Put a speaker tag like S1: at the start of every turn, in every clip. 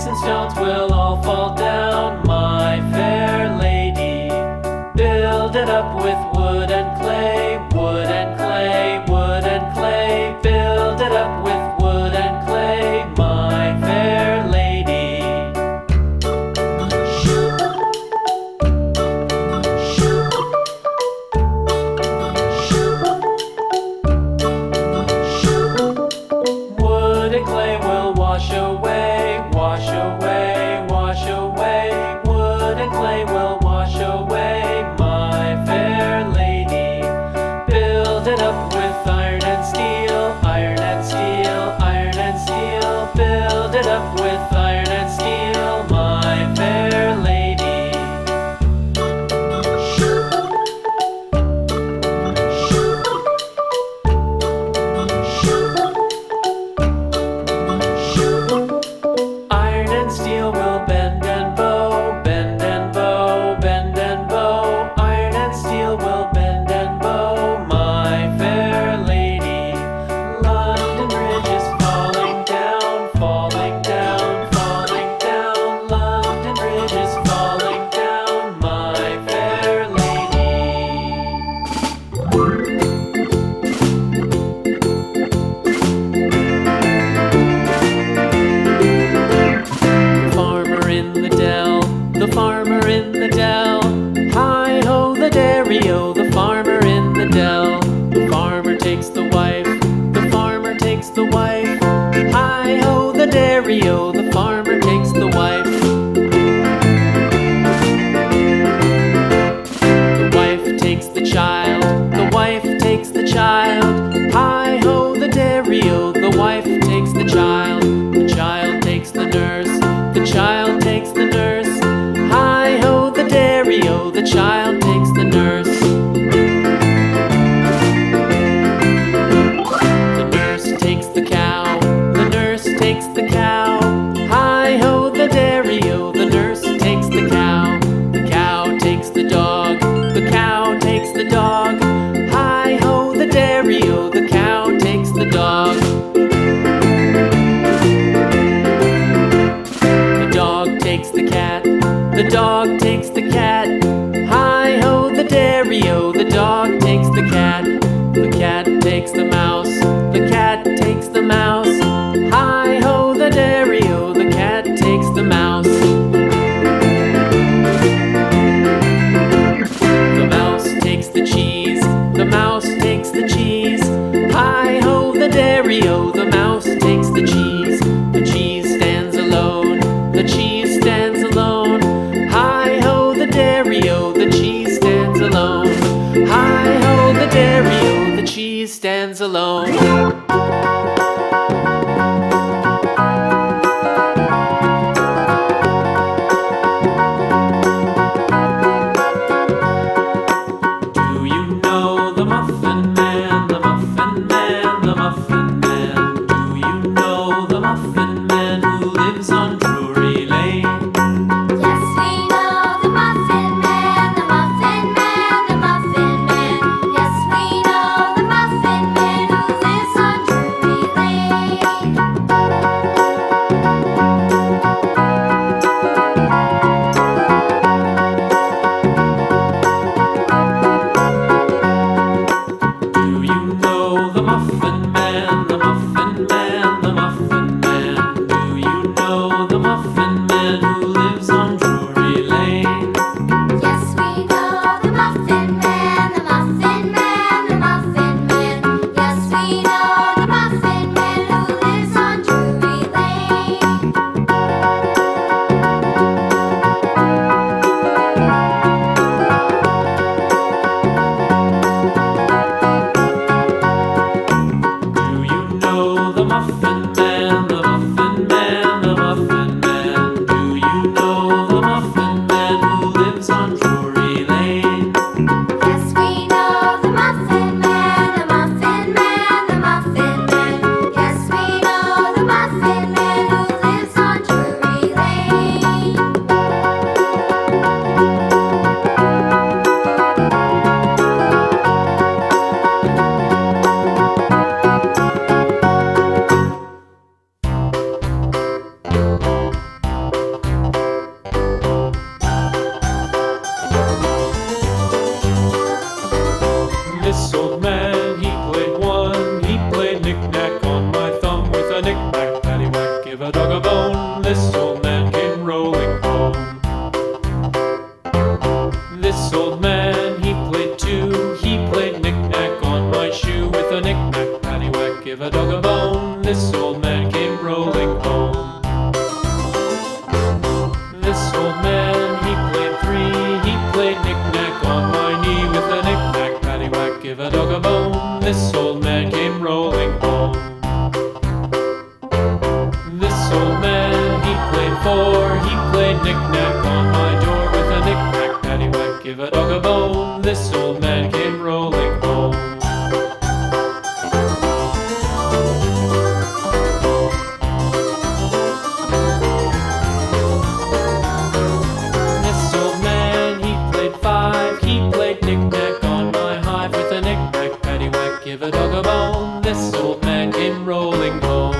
S1: Sticks and stones will all fall down, my fair lady. Build it up with wood and clay, wood and clay, wood and clay. Build it up with wood and clay, my fair lady. Wood and clay will wash away, wash away, wash away. Wood and clay will wash away, my fair lady. Build it up with iron and steel, iron and steel, iron and steel. Build it up with iron and steel, my fair lady. Iron and steel will bend and bow, bend and bow, bend and bow. Iron and steel will bend and bow, my fair lady. London Bridge is falling down, falling down, falling down. London Bridge is falling down, my fair lady. Farmer in the dell, the farmer in the dell. Hi-ho the dairy-o, the farmer in the dell. The farmer takes the wife, the farmer takes the wife. Hi-ho the dairy-o, the farmer takes the wife. The wife takes the child, the wife takes the child. Hi-ho the dairy-o, the wife takes the child. The child takes the nurse, the child takes the nurse. Hi-ho the dairy-o, the child takes the nurse. The nurse takes the cow, the nurse takes the cow. Hi-ho the dairy-o, the nurse takes the cow. The cow takes the dog, the cow takes the dog. Hi-ho the dairy-o, the cow takes the dog. The dog takes the cat, the dog takes the cat. Hi-ho the dairy-o, the dog takes the cat. The cat takes the mouse, the cat takes the mouse. Hi-ho the dairy-o, the cat takes the mouse. The mouse takes the cheese, the mouse takes the cheese. Hi-ho the dairy-o, the mouse takes the cheese. The cheese stands alone, the cheese stands alone. Hi-ho the dairy-o, the cheese stands alone. Hi-ho the dairy-o, the cheese stands alone. Do you know the Muffin Man, the Muffin Man, the Muffin Man? Do you know the Muffin Man who lives on Drury Lane?
S2: Yes, we know the Muffin Man, the Muffin Man, the Muffin Man. Yes, we know the Muffin Man who lives on Drury Lane.
S1: Do you know the Muffin Man, the Muffin Man, the Muffin Man? Do you know the Muffin Man who lives on Drury Lane?
S2: Yes, we know the Muffin Man, the Muffin Man, the Muffin Man. Yes, we know the Muffin Man who lives on Drury Lane.
S1: Do you know the Muffin Man, the Muffin Man, the Muffin Man? Do bone. This old man came rolling home. This old man, he played too. He played knick-knack on my shoe. With a knick-knack, paddywhack, give a dog a bone. This old man came rolling home. This old man, he played three. He played knick-knack on my knee. With a knick-knack, paddywhack, give a dog a bone. This old man came rolling home. This old man, he played four. He played knick-knack on my door. With a knick-knack, paddywhack, give a dog a bone. This old man came rolling home. This old man, he played five. He played knick-knack on my hive. With a knick-knack, paddywhack, give a dog a bone. This old man came rolling home.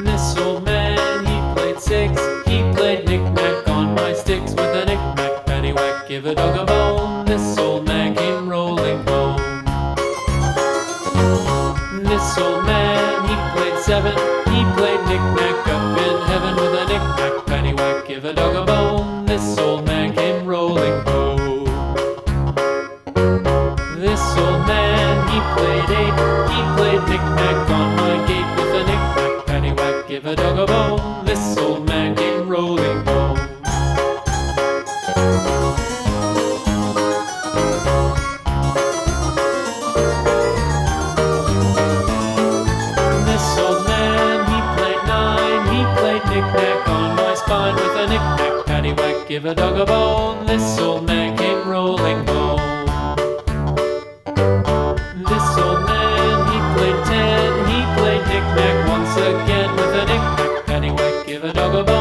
S1: This old man, he played six. He played knick-knack on my sticks. With a knick-knack, paddywhack, give a dog a bone. This old man came rolling home. This old man, he played seven. He played knick-knack up in heaven. With a knick-knack, paddywhack, give a dog a bone. This old man came rolling home. This old man, he played eight. He played knick-knack on my gate. With a knick-knack, paddywhack, give a dog a bone. This old man came rolling home. This old man, he played nine. He played knick-knack on my spine. With a knick-knack, paddywhack, give a dog a bone. This old man came rolling home. This old man, he played ten. He played knick-knack once again. With a knick-knack, paddywhack, give a dog a bone.